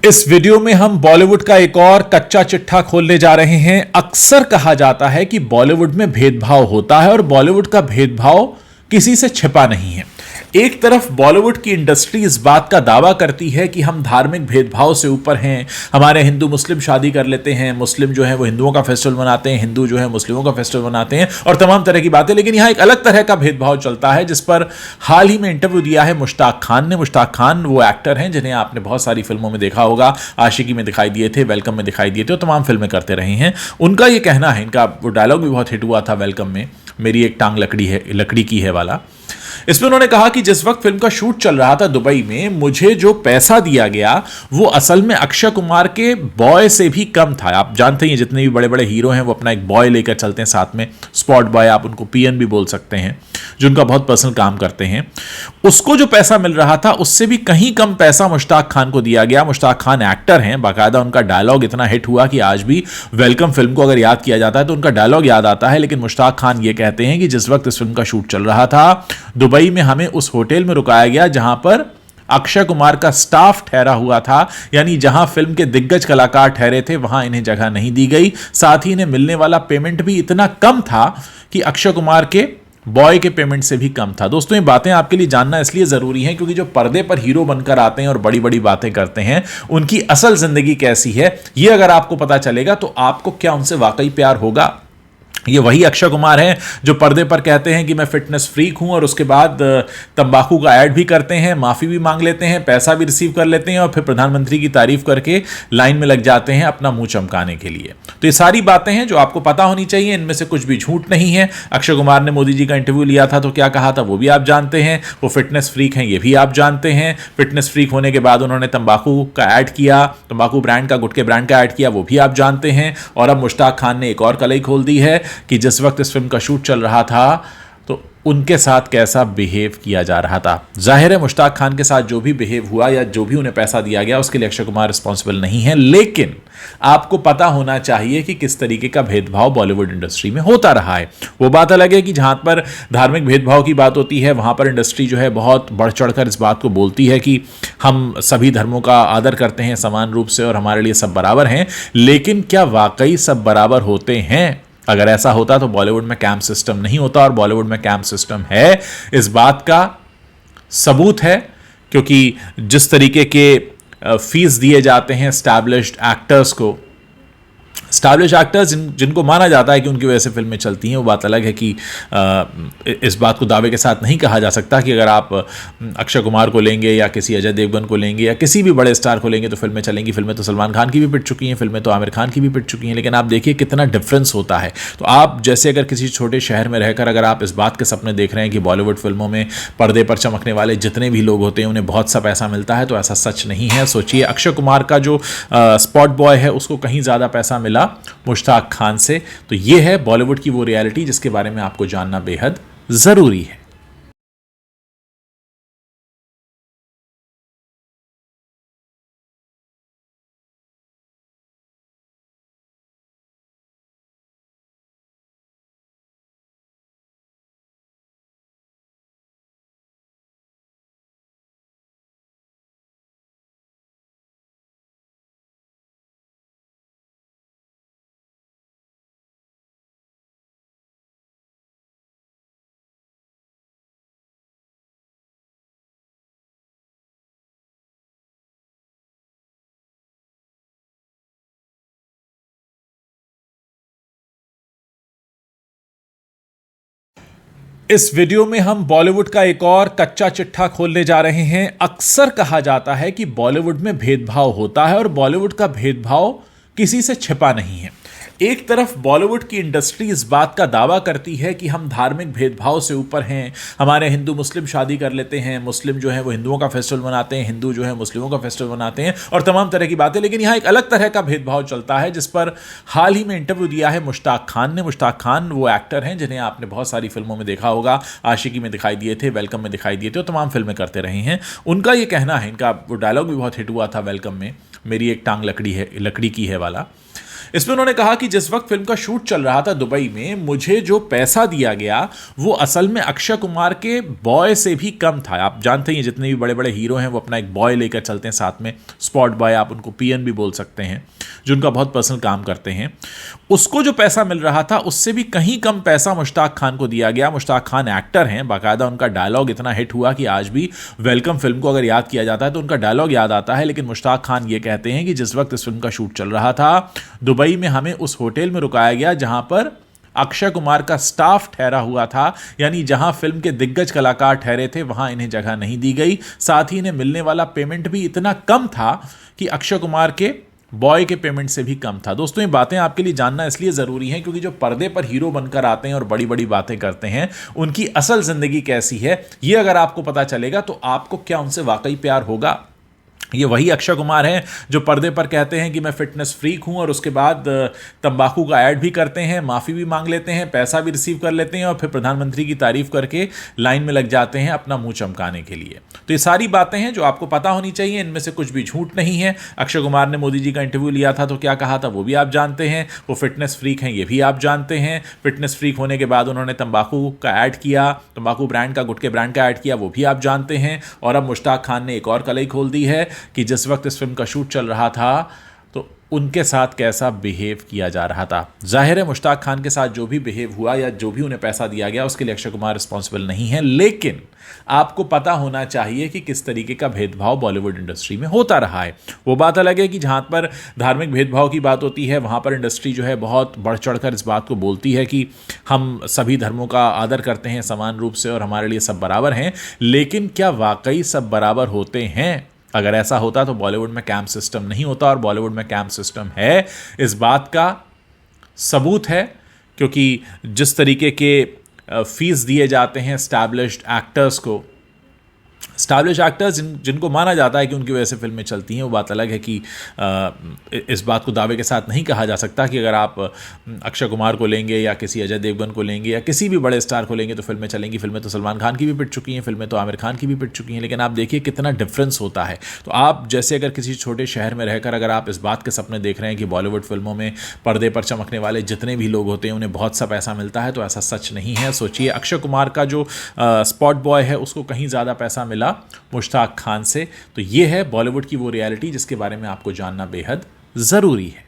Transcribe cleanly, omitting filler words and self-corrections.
इस वीडियो में हम बॉलीवुड का एक और कच्चा चिट्ठा खोलने जा रहे हैं। अक्सर कहा जाता है कि बॉलीवुड में भेदभाव होता है और बॉलीवुड का भेदभाव किसी से छिपा नहीं है। एक तरफ बॉलीवुड की इंडस्ट्री इस बात का दावा करती है कि हम धार्मिक भेदभाव से ऊपर हैं, हमारे हिंदू मुस्लिम शादी कर लेते हैं, मुस्लिम जो है वो हिंदुओं का फेस्टिवल मनाते हैं, हिंदू जो है मुस्लिमों का फेस्टिवल मनाते हैं और तमाम तरह की बातें। लेकिन यहां एक अलग तरह का भेदभाव चलता है जिस पर हाल ही में इंटरव्यू दिया है मुश्ताक खान ने। मुश्ताक खान वो एक्टर हैं जिन्हें आपने बहुत सारी फिल्मों में देखा होगा, आशिकी में दिखाई दिए थे, वेलकम में दिखाई दिए थे और तमाम फिल्में करते रहे हैं। उनका ये कहना है, इनका वो डायलॉग भी बहुत हिट हुआ था वेलकम में, मेरी एक टांग लकड़ी की है वाला। इसमें उन्होंने कहा कि जिस वक्त फिल्म का शूट चल रहा था दुबई में, मुझे जो पैसा दिया गया वो असल में अक्षय कुमार के बॉय से भी कम था। आप जानते हैं जितने भी बड़े बड़े हीरो हैं वो अपना एक बॉय लेकर चलते हैं साथ में, स्पॉट बॉय, आप उनको पीएन भी बोल सकते हैं, जो उनका बहुत पर्सनल काम करते हैं। उसको जो पैसा मिल रहा था उससे भी कहीं कम पैसा मुश्ताक खान को दिया गया। मुश्ताक खान एक्टर हैं, बाकायदा उनका डायलॉग इतना हिट हुआ कि आज भी वेलकम फिल्म को अगर याद किया जाता है तो उनका डायलॉग याद आता है। लेकिन मुश्ताक खान ये कहते हैं कि जिस वक्त इस फिल्म का शूट चल रहा था दुबई में, हमें उस होटल में रुकाया गया जहां पर अक्षय कुमार का स्टाफ ठहरा हुआ था, यानी जहां फिल्म के दिग्गज कलाकार ठहरे थे वहां इन्हें जगह नहीं दी गई। साथ ही इन्हें मिलने वाला पेमेंट भी इतना कम था कि अक्षय कुमार के बॉय के पेमेंट से भी कम था। दोस्तों, ये बातें आपके लिए जानना इसलिए जरूरी है क्योंकि जो पर्दे पर हीरो बनकर आते हैं और बड़ी बड़ी बातें करते हैं, उनकी असल जिंदगी कैसी है, ये अगर आपको पता चलेगा तो आपको क्या उनसे वाकई प्यार होगा। ये वही अक्षय कुमार हैं जो पर्दे पर कहते हैं कि मैं फिटनेस फ्रीक हूं और उसके बाद तंबाकू का ऐड भी करते हैं, माफी भी मांग लेते हैं, पैसा भी रिसीव कर लेते हैं और फिर प्रधानमंत्री की तारीफ करके लाइन में लग जाते हैं अपना मुंह चमकाने के लिए। तो ये सारी बातें हैं जो आपको पता होनी चाहिए, इनमें से कुछ भी झूठ नहीं है। अक्षय कुमार ने मोदी जी का इंटरव्यू लिया था तो क्या कहा था वो भी आप जानते हैं। वो फिटनेस फ्रीक हैं ये भी आप जानते हैं। फिटनेस फ्रीक होने के बाद उन्होंने तंबाकू का ऐड किया, तंबाकू ब्रांड का, गुटके ब्रांड का ऐड किया, वो भी आप जानते हैं। और अब मुश्ताक खान ने एक और कलई खोल दी है कि जिस वक्त इस फिल्म का शूट चल रहा था तो उनके साथ कैसा बिहेव किया जा रहा था। जाहिर है मुश्ताक खान के साथ जो भी बिहेव हुआ या जो भी उन्हें पैसा दिया गया उसके लिए अक्षय कुमार रिस्पॉन्सिबल नहीं है, लेकिन आपको पता होना चाहिए कि किस तरीके का भेदभाव बॉलीवुड इंडस्ट्री में होता रहा है। वो बात अलग है कि जहां पर धार्मिक भेदभाव की बात होती है वहां पर इंडस्ट्री जो है बहुत बढ़ चढ़कर इस बात को बोलती है कि हम सभी धर्मों का आदर करते हैं समान रूप से और हमारे लिए सब बराबर हैं। लेकिन क्या वाकई सब बराबर होते हैं? अगर ऐसा होता तो बॉलीवुड में कैंप सिस्टम नहीं होता, और बॉलीवुड में कैंप सिस्टम है इस बात का सबूत है क्योंकि जिस तरीके के फीस दिए जाते हैं एस्टैब्लिश्ड एक्टर्स को, स्टाइलिश एक्टर्स जिनको माना जाता है कि उनकी वजह से फिल्में चलती हैं, वो बात अलग है कि इस बात को दावे के साथ नहीं कहा जा सकता कि अगर आप अक्षय कुमार को लेंगे या किसी अजय देवगन को लेंगे या किसी भी बड़े स्टार को लेंगे तो फिल्में चलेंगी। फिल्में तो सलमान खान की भी पिट चुकी हैं, फिल्में तो आमिर खान की भी पिट चुकी हैं, लेकिन आप देखिए कितना डिफरेंस होता है। तो आप जैसे अगर किसी छोटे शहर में रहकर अगर आप इस बात के सपने देख रहे हैं कि बॉलीवुड फिल्मों में पर्दे पर चमकने वाले जितने भी लोग होते हैं उन्हें बहुत सा पैसा मिलता है, तो ऐसा सच नहीं है। सोचिए अक्षय कुमार का जो स्पॉट बॉय है उसको कहीं ज़्यादा पैसा मिला मुश्ताक खान से। तो यह है बॉलीवुड की वो रियलिटी जिसके बारे में आपको जानना बेहद जरूरी है। इस वीडियो में हम बॉलीवुड का एक और कच्चा चिट्ठा खोलने जा रहे हैं। अक्सर कहा जाता है कि बॉलीवुड में भेदभाव होता है और बॉलीवुड का भेदभाव किसी से छिपा नहीं है। एक तरफ बॉलीवुड की इंडस्ट्री इस बात का दावा करती है कि हम धार्मिक भेदभाव से ऊपर हैं, हमारे हिंदू मुस्लिम शादी कर लेते हैं, मुस्लिम जो है वो हिंदुओं का फेस्टिवल मनाते हैं, हिंदू जो है मुस्लिमों का फेस्टिवल मनाते हैं और तमाम तरह की बातें। लेकिन यहाँ एक अलग तरह का भेदभाव चलता है जिस पर हाल ही में इंटरव्यू दिया है मुश्ताक खान ने। मुश्ताक खान वो एक्टर हैं जिन्हें आपने बहुत सारी फिल्मों में देखा होगा, आशिकी में दिखाई दिए थे, वेलकम में दिखाई दिए थे और तमाम फिल्में करते रहे हैं। उनका ये कहना है, इनका वो डायलॉग भी बहुत हिट हुआ था वेलकम में, मेरी एक टांग लकड़ी की है वाला। इसमें उन्होंने कहा कि जिस वक्त फिल्म का शूट चल रहा था दुबई में, मुझे जो पैसा दिया गया वो असल में अक्षय कुमार के बॉय से भी कम था। आप जानते हैं जितने भी बड़े बड़े हीरो हैं वो अपना एक बॉय लेकर चलते हैं साथ में, स्पॉट बॉय, आप उनको पीएन भी बोल सकते हैं, जो उनका बहुत पर्सनल काम करते हैं। उसको जो पैसा मिल रहा था उससे भी कहीं कम पैसा मुश्ताक खान को दिया गया। मुश्ताक खान एक्टर हैं, बाकायदा उनका डायलॉग इतना हिट हुआ कि आज भी वेलकम फिल्म को अगर याद किया जाता है तो उनका डायलॉग याद आता है। लेकिन मुश्ताक खान ये कहते हैं कि जिस वक्त इस फिल्म का शूट चल रहा था दुबई में, हमें उस होटल में रुकाया गया जहां पर अक्षय कुमार का स्टाफ ठहरा हुआ था, यानी जहां फिल्म के दिग्गज कलाकार ठहरे थे वहां इन्हें जगह नहीं दी गई। साथ ही इन्हें मिलने वाला पेमेंट भी इतना कम था कि अक्षय कुमार के बॉय के पेमेंट से भी कम था। दोस्तों, ये बातें आपके लिए जानना इसलिए ज़रूरी हैं क्योंकि जो पर्दे पर हीरो बनकर आते हैं और बड़ी बड़ी बातें करते हैं, उनकी असल ज़िंदगी कैसी है, ये अगर आपको पता चलेगा तो आपको क्या उनसे वाकई प्यार होगा। ये वही अक्षय कुमार हैं जो पर्दे पर कहते हैं कि मैं फिटनेस फ्रीक हूं और उसके बाद तंबाकू का ऐड भी करते हैं, माफ़ी भी मांग लेते हैं, पैसा भी रिसीव कर लेते हैं और फिर प्रधानमंत्री की तारीफ करके लाइन में लग जाते हैं अपना मुंह चमकाने के लिए। तो ये सारी बातें हैं जो आपको पता होनी चाहिए, इनमें से कुछ भी झूठ नहीं है। अक्षय कुमार ने मोदी जी का इंटरव्यू लिया था तो क्या कहा था वो भी आप जानते हैं। वो फिटनेस फ्रीक हैं ये भी आप जानते हैं। फिटनेस फ्रीक होने के बाद उन्होंने तंबाकू का ऐड किया, तंबाकू ब्रांड का, गुटके ब्रांड का ऐड किया, वो भी आप जानते हैं। और अब मुश्ताक खान ने एक और कलई खोल दी है कि जिस वक्त इस फिल्म का शूट चल रहा था तो उनके साथ कैसा बिहेव किया जा रहा था। जाहिर है मुश्ताक खान के साथ जो भी बिहेव हुआ या जो भी उन्हें पैसा दिया गया उसके लिए अक्षय कुमार रिस्पॉन्सिबल नहीं है, लेकिन आपको पता होना चाहिए कि किस तरीके का भेदभाव बॉलीवुड इंडस्ट्री में होता रहा है। वो बात अलग है कि जहां पर धार्मिक भेदभाव की बात होती है वहां पर इंडस्ट्री जो है बहुत बढ़ चढ़कर इस बात को बोलती है कि हम सभी धर्मों का आदर करते हैं समान रूप से और हमारे लिए सब बराबर हैं। लेकिन क्या वाकई सब बराबर होते हैं? अगर ऐसा होता तो बॉलीवुड में कैंप सिस्टम नहीं होता, और बॉलीवुड में कैंप सिस्टम है इस बात का सबूत है क्योंकि जिस तरीके के फीस दिए जाते हैं एस्टैब्लिश्ड एक्टर्स को, एस्टैब्लिश एक्टर्स जिनको माना जाता है कि उनकी वजह से फिल्में चलती हैं, वो बात अलग है कि इस बात को दावे के साथ नहीं कहा जा सकता कि अगर आप अक्षय कुमार को लेंगे या किसी अजय देवगन को लेंगे या किसी भी बड़े स्टार को लेंगे तो फिल्में चलेंगी। फिल्में तो सलमान खान की भी पिट चुकी हैं, फिल्में तो आमिर खान की भी पिट चुकी हैं, लेकिन आप देखिए कितना डिफरेंस होता है। तो आप जैसे अगर किसी छोटे शहर में रहकर अगर आप इस बात के सपने देख रहे हैं कि बॉलीवुड फिल्मों में पर्दे पर चमकने वाले जितने भी लोग होते हैं उन्हें बहुत सा पैसा मिलता है, तो ऐसा सच नहीं है। सोचिए अक्षय कुमार का जो स्पॉट बॉय है उसको कहीं ज़्यादा पैसा मिला मुश्ताक खान से। तो ये है बॉलीवुड की वो रियलिटी जिसके बारे में आपको जानना बेहद ज़रूरी है।